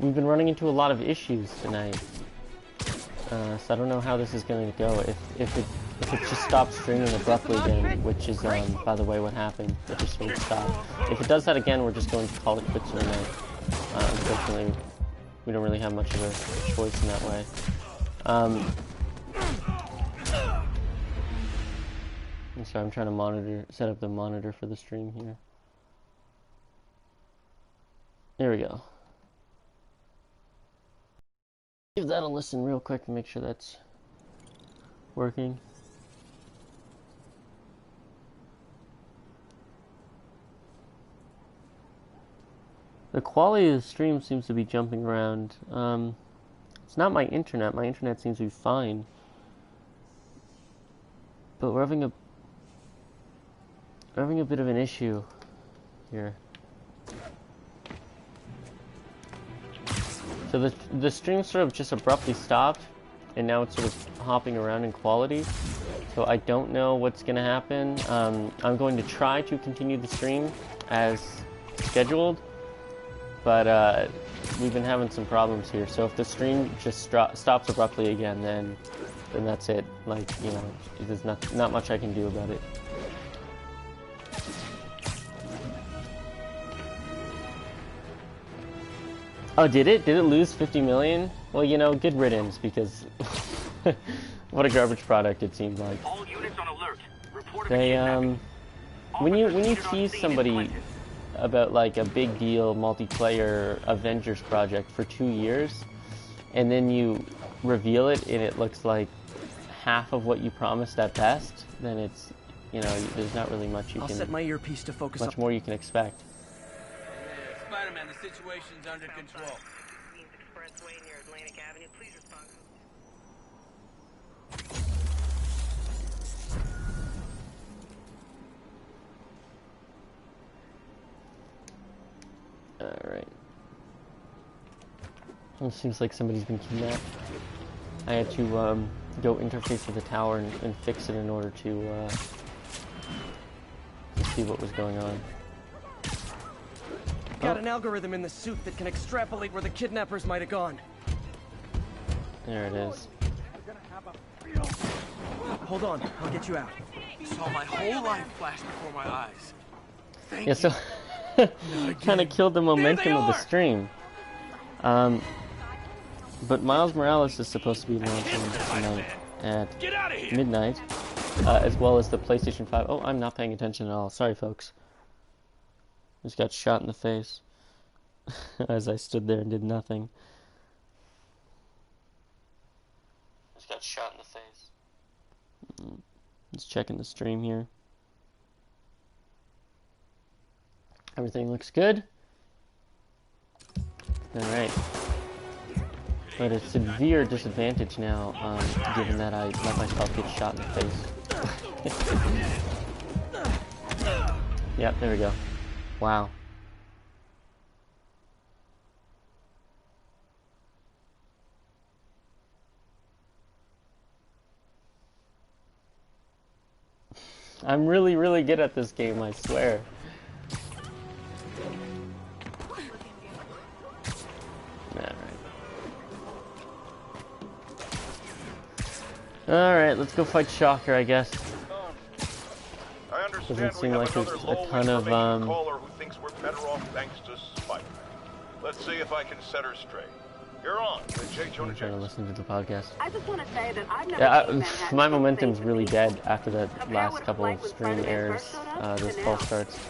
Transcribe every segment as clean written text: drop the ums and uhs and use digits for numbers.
we've been running into a lot of issues tonight. So I don't know how this is going to go. If it just stops streaming abruptly again, which is by the way what happened, it just sort of stopped. If it does that again, we're just going to call it quits for the night. Unfortunately, we don't really have much of a choice in that way. So I'm trying to set up the monitor for the stream here. There we go. Give that a listen real quick to make sure that's working. The quality of the stream seems to be jumping around. It's not my internet. My internet seems to be fine. But we're having a bit of an issue here. So the stream sort of just abruptly stopped, and now it's sort of hopping around in quality. So I don't know what's going to happen. I'm going to try to continue the stream as scheduled, but we've been having some problems here. So if the stream just stops abruptly again, then that's it. Like, you know, there's not much I can do about it. Oh, did it? Did it lose 50 million? Well, you know, good riddance, because what a garbage product it seemed like. All units on alert. They when you tease somebody about like a big deal multiplayer Avengers project for 2 years, and then you reveal it and it looks like half of what you promised at best, then it's, you know, there's not really much you I'll can set my earpiece to focus much more you can expect. Spider-Man, the situation's under control. Expressway near Atlantic Avenue. Please respond. Alright. It seems like somebody's been kidnapped. I had to go interface with the tower and fix it in order to see what was going on. Got an algorithm in the suit that can extrapolate where the kidnappers might have gone. There it is. Hold on, I'll get you out. Saw my whole life flash before my eyes. Thank Yeah, so kind of killed the momentum of the stream. But Miles Morales is supposed to be launching tonight at midnight, as well as the PlayStation 5. Oh, I'm not paying attention at all. Sorry, folks. Just got shot in the face as I stood there and did nothing. Just got shot in the face. Just checking the stream here. Everything looks good. Alright. But a severe disadvantage now, given that I let myself get shot in the face. Yep, there we go. Wow. I'm really, really good at this game, I swear. Alright, let's go fight Shocker, I guess. Doesn't seem like there's a ton of, caller who thinks we're better off thanks to Spike. Let's see if I can set her straight. You're on. I'm trying to listen to the podcast. I just want to say that I've never my momentum's really dead after that last couple of stream errors, those false starts.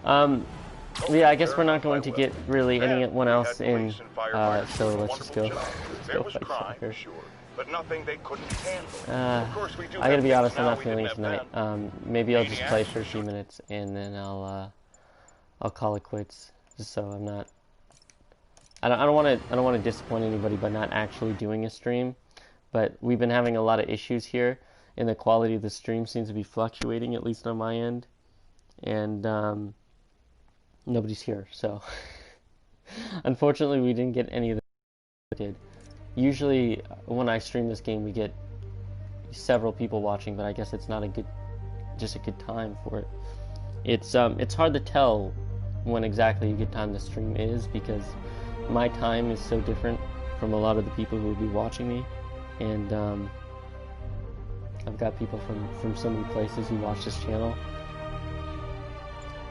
Yeah, I guess we're not going to get really anyone else in, so let's just go fight Shocker. But nothing they couldn't handle. I gotta be honest, I'm not feeling it tonight. Maybe I'll just play for a few minutes and then I'll call it quits, just so I'm not. I don't want to disappoint anybody by not actually doing a stream, but we've been having a lot of issues here, and the quality of the stream seems to be fluctuating, at least on my end, and nobody's here, so unfortunately we didn't get any of the did. Usually when I stream this game we get several people watching, but I guess it's not just a good time for it. It's hard to tell when exactly a good time the stream is, because my time is so different from a lot of the people who will be watching me, and I've got people from so many places who watch this channel.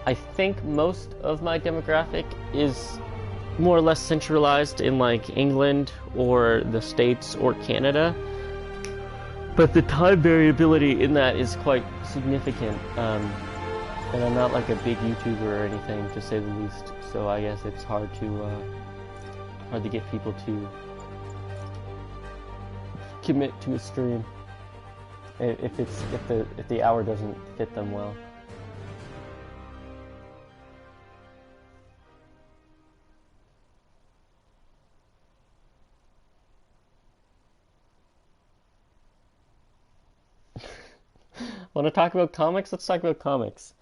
I think most of my demographic is more or less centralized in like England or the States or Canada, but the time variability in that is quite significant, and I'm not like a big YouTuber or anything, to say the least, so I guess it's hard to get people to commit to a stream if the hour doesn't fit them well. Want to talk about comics? Let's talk about comics.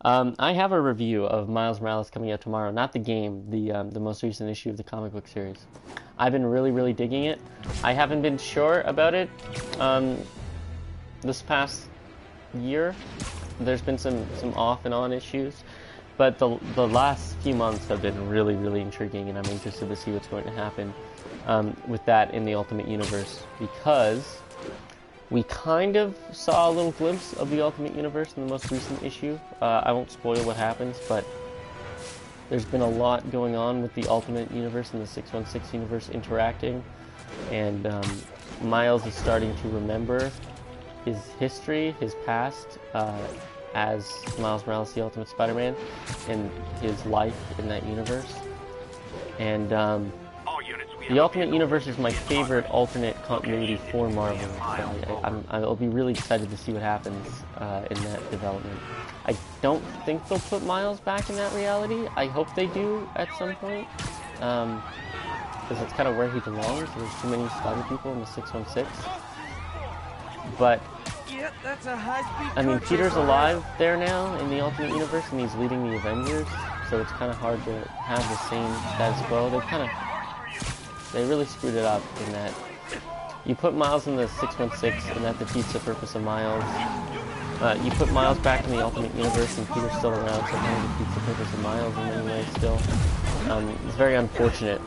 I have a review of Miles Morales coming out tomorrow. Not the game, the most recent issue of the comic book series. I've been really digging it. I haven't been sure about it this past year. There's been some off and on issues, but the last few months have been really intriguing, and I'm interested to see what's going to happen with that in the Ultimate Universe, because we kind of saw a little glimpse of the Ultimate Universe in the most recent issue. I won't spoil what happens, but there's been a lot going on with the Ultimate Universe and the 616 universe interacting, and Miles is starting to remember his history, his past, as Miles Morales, the Ultimate Spider-Man, and his life in that universe. And the Ultimate Universe is my favorite alternate continuity for Marvel. So I'll be really excited to see what happens in that development. I don't think they'll put Miles back in that reality. I hope they do at some point, because that's kind of where he belongs. There's too many Spider people in the 616. But I mean, Peter's alive there now in the Ultimate Universe, and he's leading the Avengers. So it's kind of hard to have the same status quo. They really screwed it up in that you put Miles in the 616, and that defeats the purpose of Miles. You put Miles back in the Ultimate Universe, and Peter's still around, so it kind of defeats the purpose of Miles in many ways still. It's very unfortunate.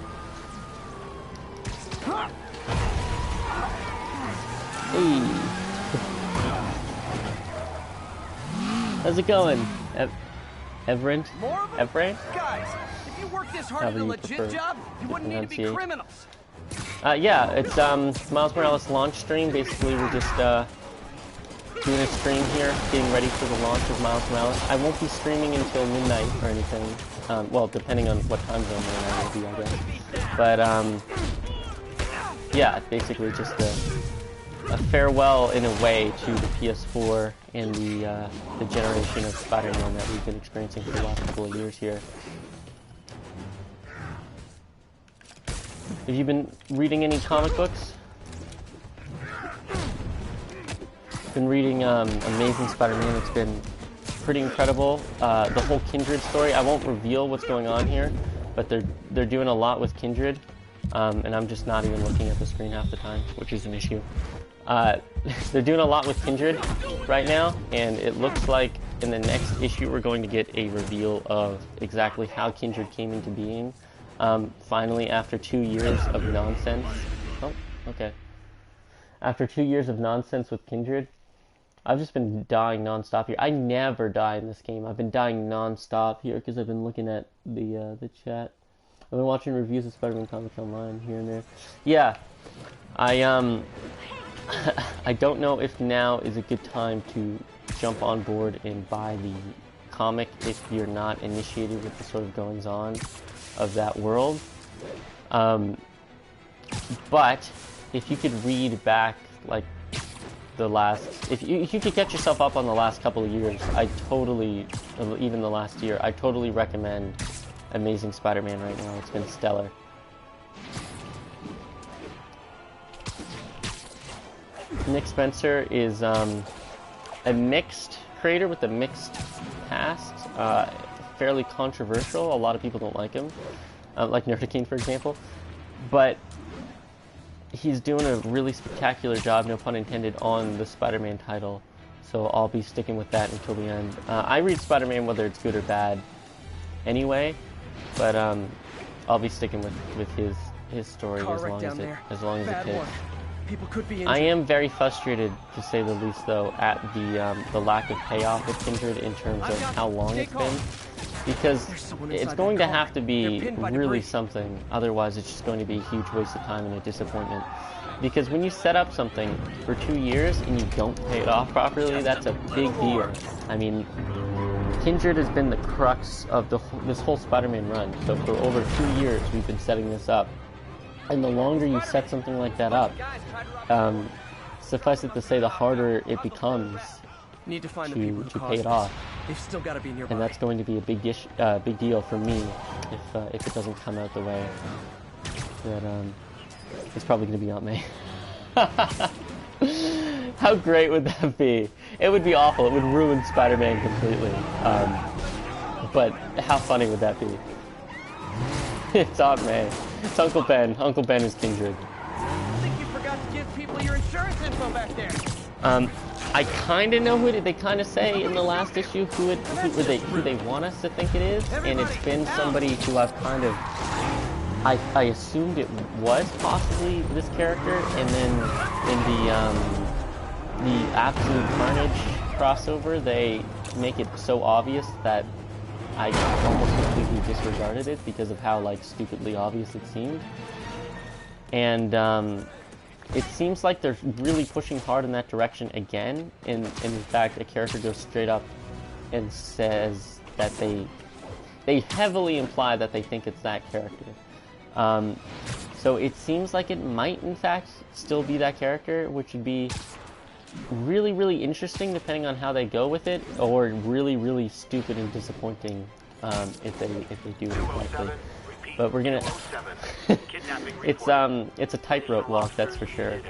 Hey! How's it going, Everett? Guys, if you work this hard at a legit job, you wouldn't need to be criminals. Yeah, it's Miles Morales launch stream. Basically, we're just doing a stream here, getting ready for the launch of Miles Morales. I won't be streaming until midnight or anything. Well, depending on what time zone I will be, I guess. But yeah, basically just a farewell in a way to the PS4 and the generation of Spider-Man that we've been experiencing for the last couple of years here. Have you been reading any comic books? Been reading Amazing Spider-Man. It's been pretty incredible. The whole Kindred story. I won't reveal what's going on here, but they're doing a lot with Kindred, and I'm just not even looking at the screen half the time, which is an issue. They're doing a lot with Kindred right now, and it looks like in the next issue we're going to get a reveal of exactly how Kindred came into being. Finally, after 2 years of nonsense. Oh, okay. After 2 years of nonsense with Kindred, I've just been dying non-stop here. I never die in this game. I've been dying non-stop here because I've been looking at the chat. I've been watching reviews of Spider-Man comics online here and there. Yeah, I don't know if now is a good time to jump on board and buy the comic if you're not initiated with the sort of goings-on of that world. But if you could read back like the last, if you could get yourself up on the last couple of years, even the last year, I totally recommend Amazing Spider-Man right now. It's been stellar. Nick Spencer is a mixed creator with a mixed past. Fairly controversial. A lot of people don't like him, like Nerdiking, for example. But he's doing a really spectacular job, no pun intended, on the Spider-Man title. So I'll be sticking with that until the end. I read Spider-Man whether it's good or bad anyway, but I'll be sticking with his story as long as it takes. People could be injured. I am very frustrated, to say the least, though, at the lack of payoff with Kindred in terms of how long it's been, because it's going to have to be really something. Otherwise, it's just going to be a huge waste of time and a disappointment. Because when you set up something for 2 years and you don't pay it off properly, that's a big deal. I mean, Kindred has been the crux of this whole Spider-Man run. So for over 2 years, we've been setting this up. And the longer you set something like that up, suffice it to say, the harder it becomes to pay it off. They've still got to be nearby. And that's going to be a big deal for me if it doesn't come out the way that it's probably going to be Aunt May. How great would that be? It would be awful. It would ruin Spider-Man completely. But how funny would that be? It's Aunt May. It's Uncle Ben. Uncle Ben is Kindred. I think you forgot to give people your insurance info back there. I kind of know who they kind of say in the last issue who they want us to think it is, and it's been somebody who I've kind of I assumed it was possibly this character, and then in the Absolute Carnage crossover, they make it so obvious that I almost completely disregarded it because of how, like, stupidly obvious it seemed. And it seems like they're really pushing hard in that direction again. And in fact, a character goes straight up and says that they heavily imply that they think it's that character. So it seems like it might, in fact, still be that character, which would be really, really interesting depending on how they go with it, or really, really stupid and disappointing if they do it correctly. But we're gonna it's a tightrope walk, that's for sure.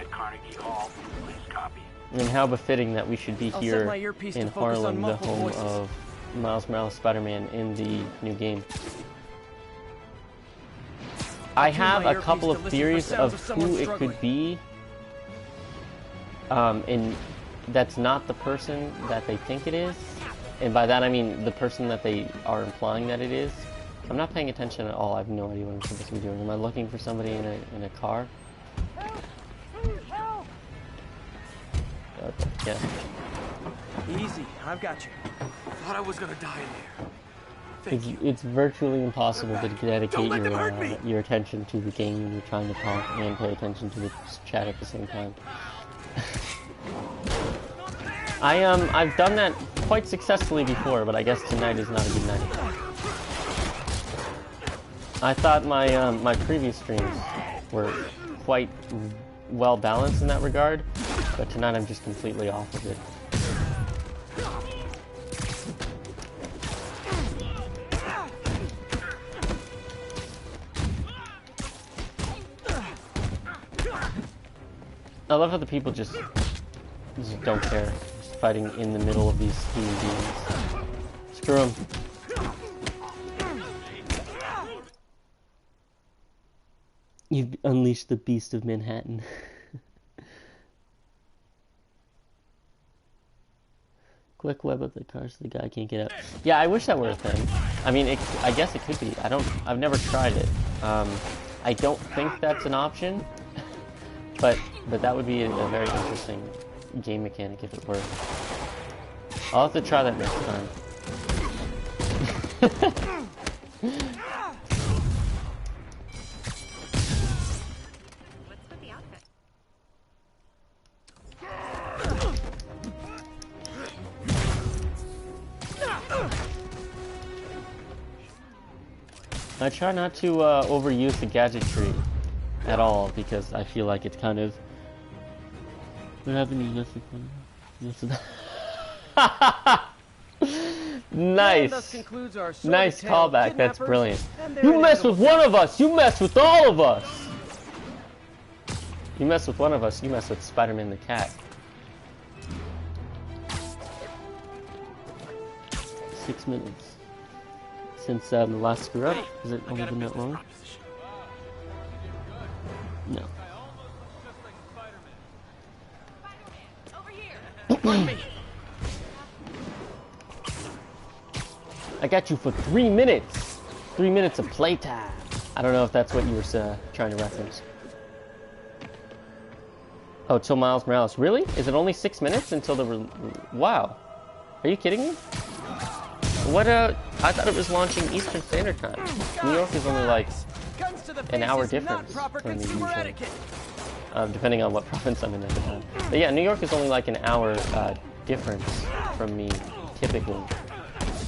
And how befitting that we should be here in Harlem, the home of Miles Morales Spider-Man in the new game. I have a couple of theories of who it could be, and that's not the person that they think it is, and by that I mean the person that they are implying that it is. I'm not paying attention at all. I have no idea what I'm supposed to be doing. Am I looking for somebody in a car? Okay, yeah. Easy, I've got you. Thought I was gonna die in there. It's virtually impossible to dedicate your attention to the game when you're trying to talk and pay attention to the chat at the same time. I've done that quite successfully before, but I guess tonight is not a good night. I thought my previous streams were quite well balanced in that regard, but tonight I'm just completely off of it. I love how the people just don't care, just fighting in the middle of these human beings. Screw them. You've unleashed the beast of Manhattan. Quick web of the cars so the guy can't get out. Yeah, I wish that were a thing. I mean, I guess it could be. I've never tried it. I don't think that's an option, but that would be a very interesting game mechanic if it were. I'll have to try that next time. I try not to overuse the gadgetry at all because I feel like it's kind of. What happened to you? Nice, nice callback. That's brilliant. You mess with one of us, you mess with all of us. You mess with one of us, you mess with Spider-Man the cat. 6 minutes. Since the last screw up? Has it only been that long? No. I got you for 3 minutes. 3 minutes of playtime. I don't know if that's what you were trying to reference. Oh, till Miles Morales. Really? Is it only 6 minutes until the... Wow. Are you kidding me? What, I thought it was launching Eastern Standard Time. New York is only like an hour difference from me usually. Depending on what province I'm in at the time. But yeah, New York is only like an hour difference from me, typically,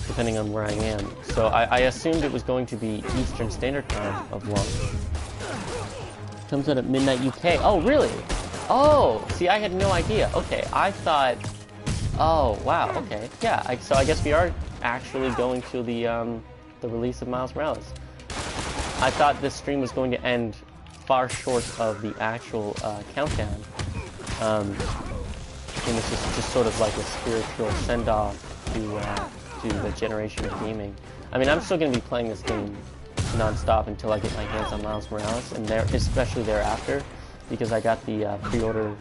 depending on where I am. So I assumed it was going to be Eastern Standard Time of launch. Comes out at midnight UK. Oh, really? Oh, see, I had no idea. Okay, I thought... Oh, wow, okay. Yeah, so I guess we are actually going to the release of Miles Morales. I thought this stream was going to end far short of the actual countdown. And this is just sort of like a spiritual send-off to the generation of gaming. I mean, I'm still going to be playing this game non-stop until I get my hands on Miles Morales, and especially thereafter, because I got the pre-order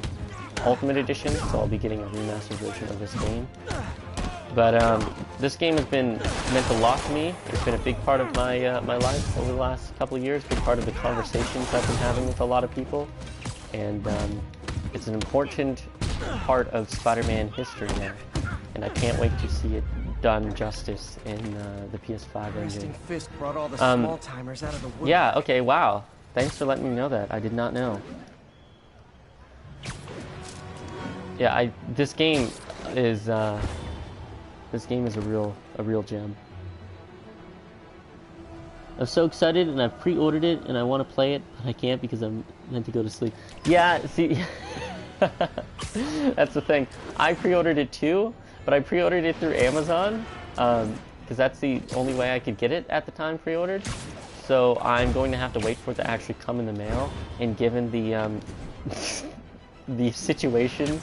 Ultimate Edition, so I'll be getting a remastered version of this game. But this game has been meant a lot to me. It's been a big part of my my life over the last couple of years, big part of the conversations I've been having with a lot of people, and it's an important part of Spider-Man history now, and I can't wait to see it done justice in the PS5 engine. Fist brought all the small timers out of the wood. Yeah. Okay. Wow. Thanks for letting me know that. I did not know. Yeah. This game is a real gem. I'm so excited, and I've pre-ordered it, and I want to play it, but I can't because I'm meant to go to sleep. Yeah. See. That's the thing. I pre-ordered it too, but I pre-ordered it through Amazon because that's the only way I could get it at the time pre-ordered. So I'm going to have to wait for it to actually come in the mail. And given the the situation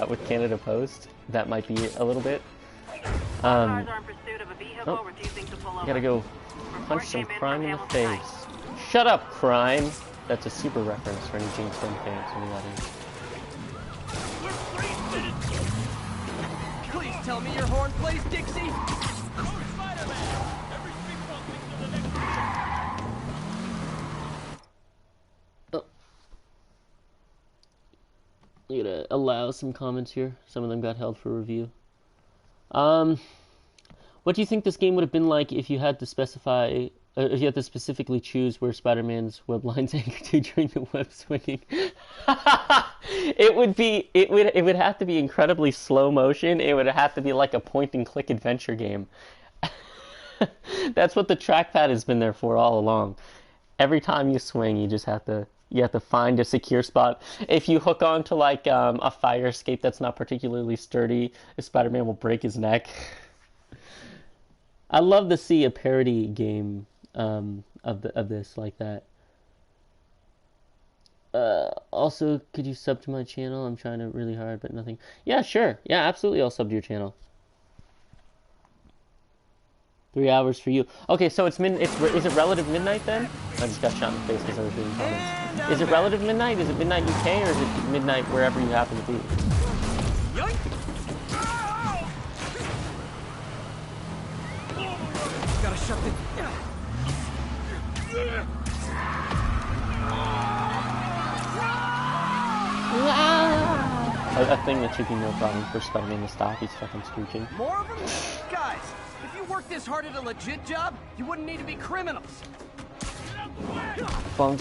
with Canada Post, that might be a little bit. Oh, gotta go punch some crime in the face. Shut up, crime! That's a super reference for any James Gunn fans in the audience. Please tell me your horn plays Dixie. Oh. I'm gonna allow some comments here. Some of them got held for review. What do you think this game would have been like if you had to specify, if you had to specifically choose where Spider-Man's web lines anchor to during the web swinging? It would have to be incredibly slow motion. It would have to be like a point-and-click adventure game. That's what the trackpad has been there for all along. Every time you swing, you have to find a secure spot. If you hook onto like a fire escape that's not particularly sturdy, Spider-Man will break his neck. I love to see a parody game of this like that. Also, could you sub to my channel? I'm trying to really hard, but nothing. Yeah, sure. Yeah, absolutely. I'll sub to your channel. 3 hours for you. Okay, so is it relative midnight then? I just got shot in the face because I was reading comments. Is it relative midnight? Is it midnight UK or is it midnight wherever you happen to be? Gotta shut the... A thing that should be no problem for Spider-Man to stop. He's fucking screeching. More of them? Guys, if you worked this hard at a legit job, you wouldn't need to be criminals. Funk.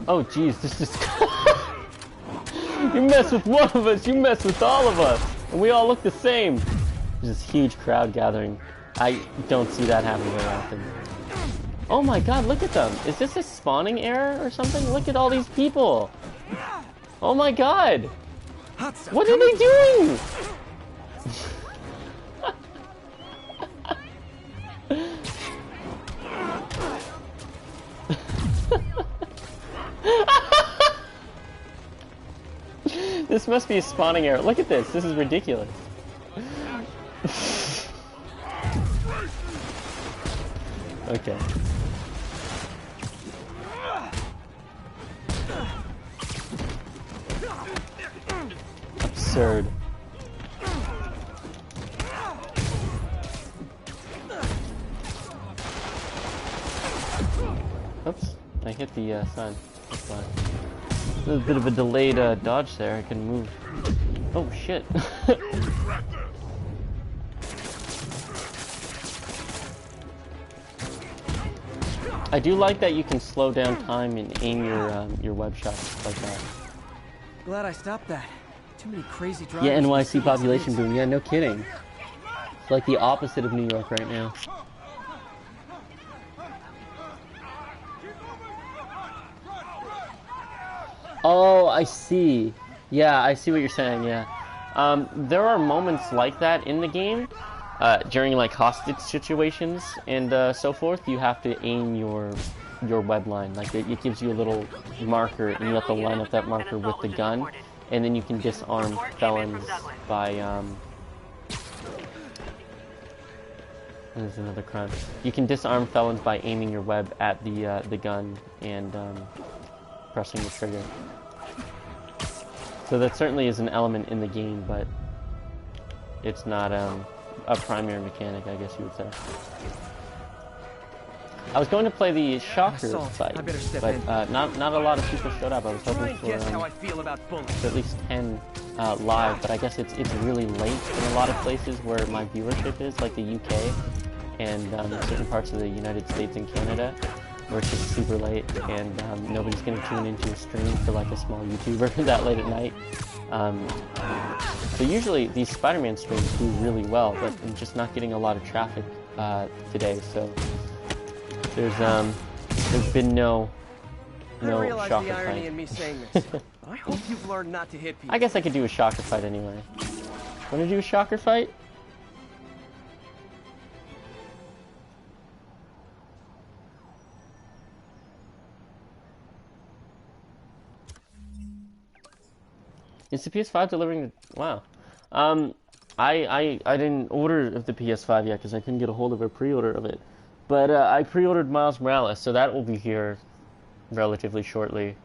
Oh jeez, this is... You mess with one of us, you mess with all of us! And we all look the same! There's this huge crowd gathering. I don't see that happen very often. Oh my god, look at them! Is this a spawning error or something? Look at all these people! Oh my god! What are they doing? This must be a spawning error. Look at this. This is ridiculous. Okay. Absurd. Oops, I hit the sign. That's fine. There's a bit of a delayed dodge there. I can move. Oh shit. I do like that you can slow down time and aim your web shots like that. Glad I stopped that. Too many crazy drivers. Yeah, NYC population boom. Yeah, no kidding. It's like the opposite of New York right now. Oh, I see. Yeah, I see what you're saying, yeah. There are moments like that in the game, during like hostage situations and so forth. You have to aim your web line. Like it gives you a little marker, and you have to line up that marker with the gun, and then you can disarm felons by there's another crime. You can disarm felons by aiming your web at the gun and pressing the trigger. So that certainly is an element in the game, but it's not a primary mechanic, I guess you would say. I was going to play the Shocker fight, but not a lot of people showed up. I was hoping for at least 10 live, but I guess it's really late in a lot of places where my viewership is, like the UK and certain parts of the United States and Canada, where it's just super late and nobody's going to tune into a stream for like a small YouTuber that late at night. So usually these Spider-Man streams do really well, but I'm just not getting a lot of traffic today, so there's been no Shocker the irony fight. in me saying this. I hope you've learned not to hit people. I guess I could do a Shocker fight anyway. Want to do a Shocker fight? Is the PS5 delivering the... Wow. I didn't order the PS5 yet because I couldn't get a hold of a pre-order of it. But I pre-ordered Miles Morales, so that will be here relatively shortly.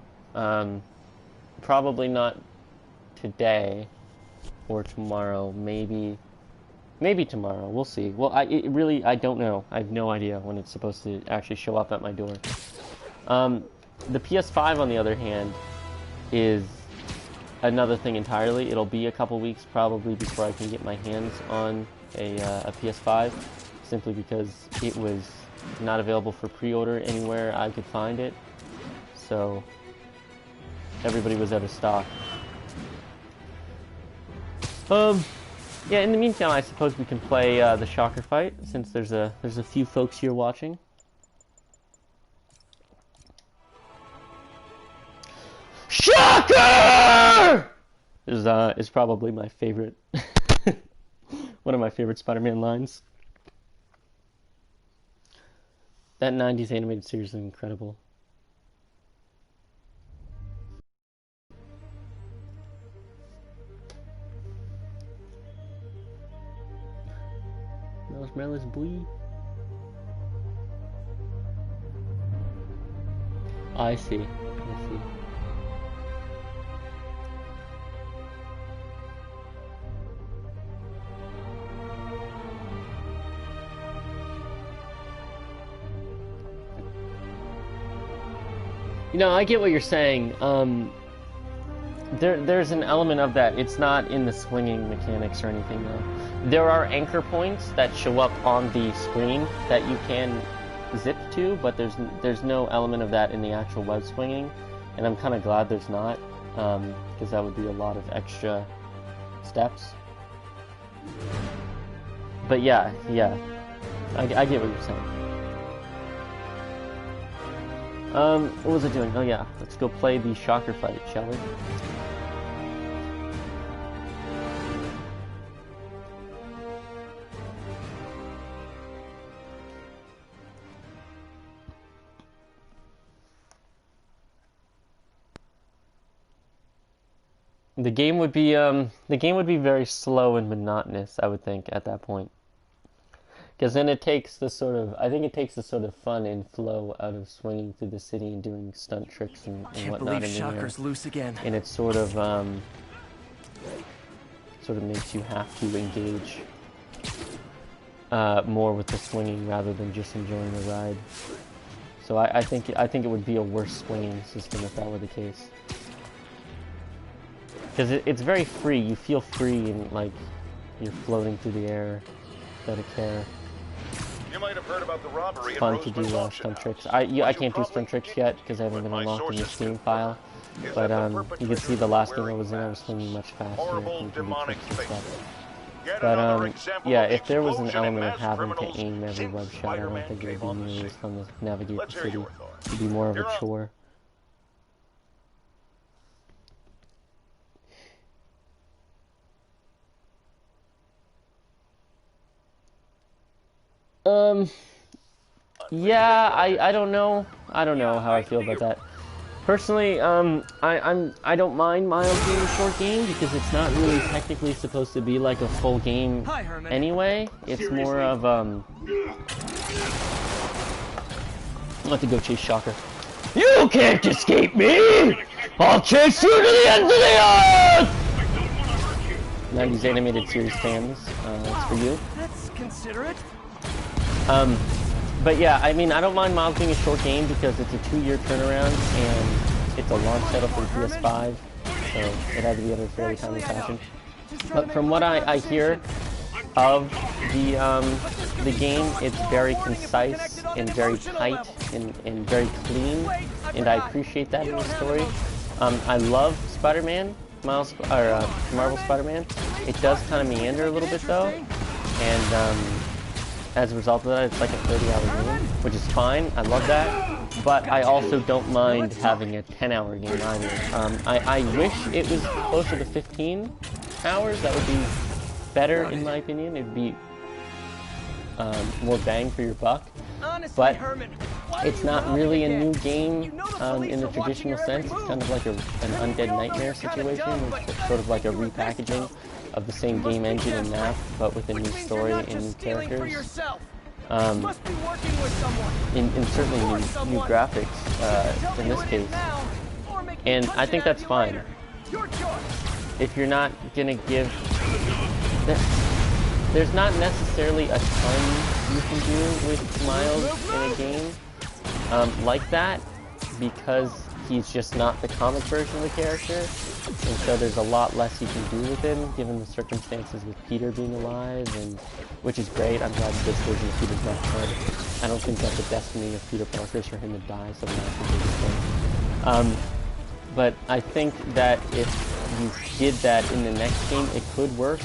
Probably not today or tomorrow. Maybe tomorrow. We'll see. Well, I don't know. I have no idea when it's supposed to actually show up at my door. The PS5, on the other hand, is another thing entirely. It'll be a couple weeks probably before I can get my hands on a PS5, simply because it was not available for pre-order anywhere I could find it, so everybody was out of stock. Yeah, in the meantime, I suppose we can play the Shocker fight, since there's a few folks here watching. Shocker! Is probably my favorite, one of my favorite Spider-Man lines. That 90s animated series is incredible. Miles Morales, boy. I see. You know, I get what you're saying. There's an element of that. It's not in the swinging mechanics or anything, though. There are anchor points that show up on the screen that you can zip to, but there's no element of that in the actual web swinging, and I'm kind of glad there's not, because that would be a lot of extra steps. But yeah, I get what you're saying. What was I doing? Oh yeah, let's go play the Shocker fight, shall we? The game would be very slow and monotonous, I would think, at that point. Because then it takes the sort of fun and flow out of swinging through the city and doing stunt tricks and whatnot in there. Loose again. And it sort of makes you have to engage more with the swinging rather than just enjoying the ride. So I think it would be a worse swinging system if that were the case. Because it's very free. You feel free and like you're floating through the air without a care. You might have heard about the robbery. It's fun to do stunt tricks. I can't do stunt tricks yet because I haven't been unlocked in the Steam file. But you can see the last game I was in, I was swinging much faster. You can do tricks and stuff. But yeah, if there was an element of having to aim every web shot, I don't think it would be nearly as fun to navigate the city. It would be more of a chore. Yeah, I don't know. I don't know how I feel about that. Personally, I don't mind Miles being a short game because it's not really technically supposed to be like a full game anyway. It's more of I'll have to go chase Shocker. You can't escape me! I'll chase you to the end of the earth! 90s animated series fans, it's for you. That's considerate. But yeah, I mean, I don't mind Miles being a short game because it's a 2-year turnaround and it's a launch title for the PS5, so it had to be in a fairly timely fashion. But from what I hear of the game, it's very concise and very tight and very clean, and I appreciate that in the story. I love Spider-Man, Marvel Spider-Man. It does kind of meander a little bit though, and as a result of that, it's like a 30-hour game, which is fine. I love that. But I also don't mind having a 10-hour game either. I wish it was closer to 15 hours. That would be better, in my opinion. It'd be more bang for your buck. But it's not really a new game in the traditional sense. It's kind of like an Undead Nightmare situation. It's sort of like a repackaging of the same game engine and map, but with a new story and new characters. And certainly new graphics in this case. And I think that's fine. If you're not gonna give... There's not necessarily a ton you can do with Miles in a game like that, because he's just not the comic version of the character, and so there's a lot less you can do with him, given the circumstances with Peter being alive, and which is great. I'm glad this version of Peter's not dead. I don't think that the destiny of Peter Parker is for him to die, so that's the biggest thing. But I think that if you did that in the next game, it could work,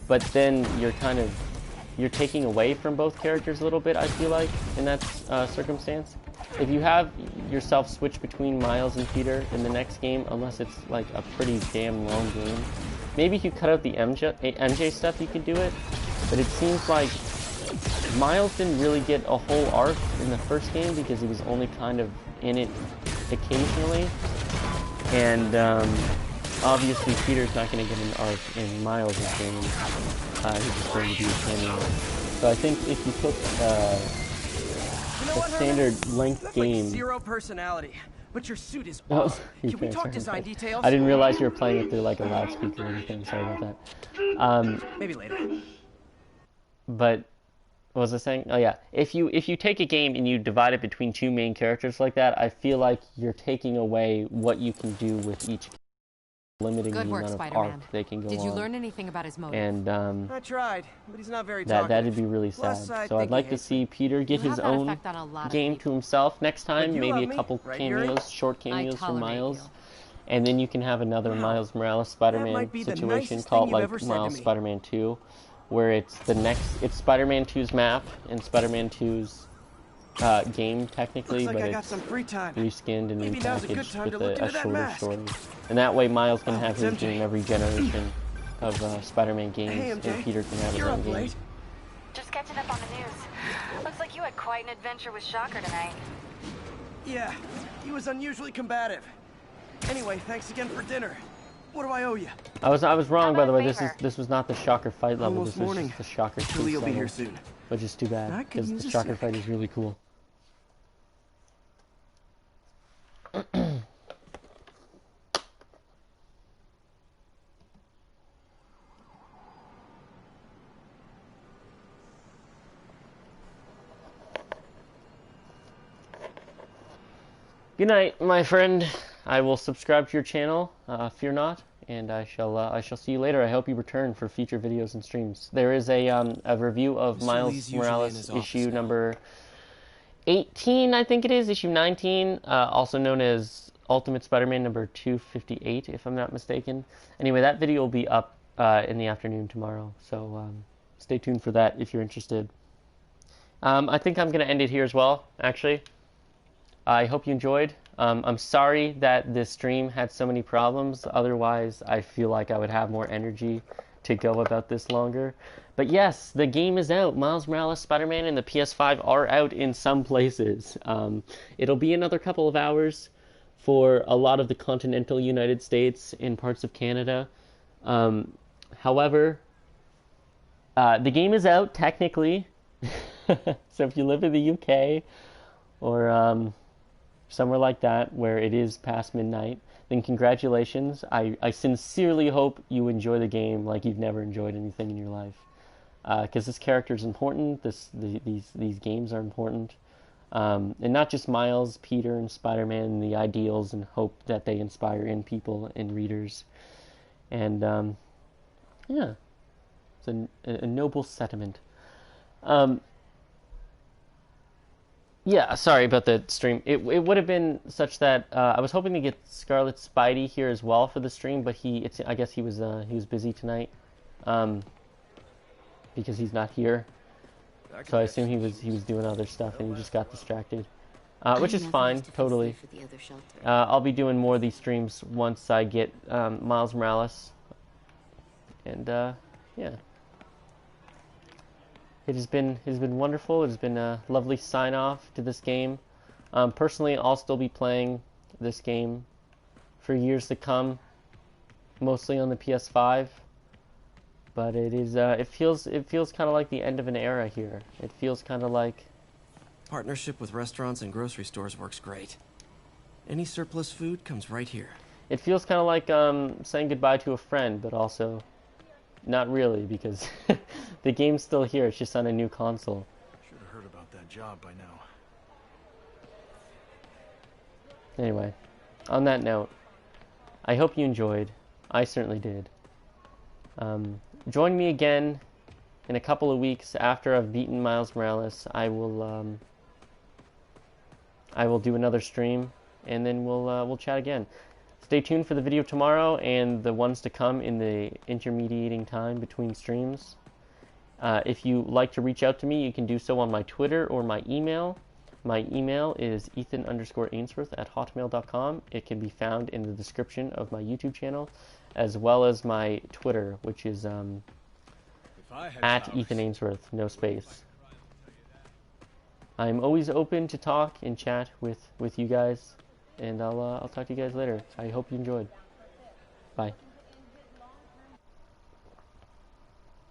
but then you're taking away from both characters a little bit, I feel like, in that circumstance. If you have yourself switch between Miles and Peter in the next game, unless it's like a pretty damn long game, maybe if you cut out the MJ stuff you could do it, but it seems like Miles didn't really get a whole arc in the first game because he was only kind of in it occasionally, and obviously Peter's not going to get an arc in Miles' game. He's just going to be a cameo. So I think if you took a standard length game... Zero personality, but your suit is awesome. Can we talk design details? I didn't realize you were playing it through like a loudspeaker or anything. Sorry about that. Maybe later. But what was I saying? Oh yeah, if you take a game and you divide it between two main characters like that, I feel like you're taking away what you can do with each, limiting the amount of arc they can go on. Did you learn anything about his motive? And I tried, but he's not very talkative. that'd be really sad. So I'd like to see Peter get his own game to himself next time. Maybe a couple cameos, short cameos from Miles. And then you can have another Miles Morales Spider-Man situation called like Miles Spider-Man 2, where it's Spider-Man 2's map and Spider-Man 2's game technically, but it's reskinned and repackaged with a shorter story. And that way Miles can have his game every generation of Spider-Man games, and Peter can have his own game. Just catching up on the news. Looks like you had quite an adventure with Shocker tonight. Yeah, he was unusually combative. Anyway, thanks again for dinner. What do I owe you? I was wrong, by the way. This was not the Shocker fight level. This was just the Shocker chase level, be here soon. Which is too bad, because the Shocker fight is really cool. Good night, my friend. I will subscribe to your channel. Fear not, and I shall see you later. I hope you return for future videos and streams. There is a review of Mr. Miles Lee's usually in Morales his office issue now. number 18, I think it is, issue 19, also known as Ultimate Spider-Man number 258, if I'm not mistaken. Anyway, that video will be up in the afternoon tomorrow, so stay tuned for that if you're interested. I think I'm going to end it here as well, actually. I hope you enjoyed. I'm sorry that this stream had so many problems. Otherwise, I feel like I would have more energy to go about this longer. But yes, the game is out. Miles Morales Spider-Man and the PS5 are out in some places. It'll be another couple of hours for a lot of the continental United States and parts of Canada. However, the game is out technically. So if you live in the UK or somewhere like that where it is past midnight, then congratulations. I sincerely hope you enjoy the game like you've never enjoyed anything in your life. Because this character is important. These games are important, and not just Miles, Peter, and Spider-Man, and the ideals and hope that they inspire in people and readers. And yeah, it's a noble sentiment. Yeah, sorry about the stream. It would have been such that I was hoping to get Scarlet Spidey here as well for the stream, but I guess he was busy tonight, because he's not here. So I assume he was doing other stuff and he just got distracted, which is fine, totally. I'll be doing more of these streams once I get Miles Morales, and yeah. It has been wonderful. It has been a lovely sign-off to this game. Personally, I'll still be playing this game for years to come, mostly on the PS5. But it feels kind of like the end of an era here. It feels kind of like Partnership with restaurants and grocery stores works great. Any surplus food comes right here. It feels kind of like saying goodbye to a friend, but also not really, because the game's still here. It's just on a new console. Should have heard about that job by now. Anyway, on that note, I hope you enjoyed. I certainly did. Join me again in a couple of weeks after I've beaten Miles Morales. I will do another stream, and then we'll chat again. Stay tuned for the video tomorrow and the ones to come in the intermediating time between streams. If you like to reach out to me, you can do so on my Twitter or my email. My email is ethan_ainsworth@hotmail.com. It can be found in the description of my YouTube channel, as well as my Twitter, which is at Ethan Ainsworth, no space. I'm always open to talk and chat with you guys. And I'll talk to you guys later. I hope you enjoyed. Bye.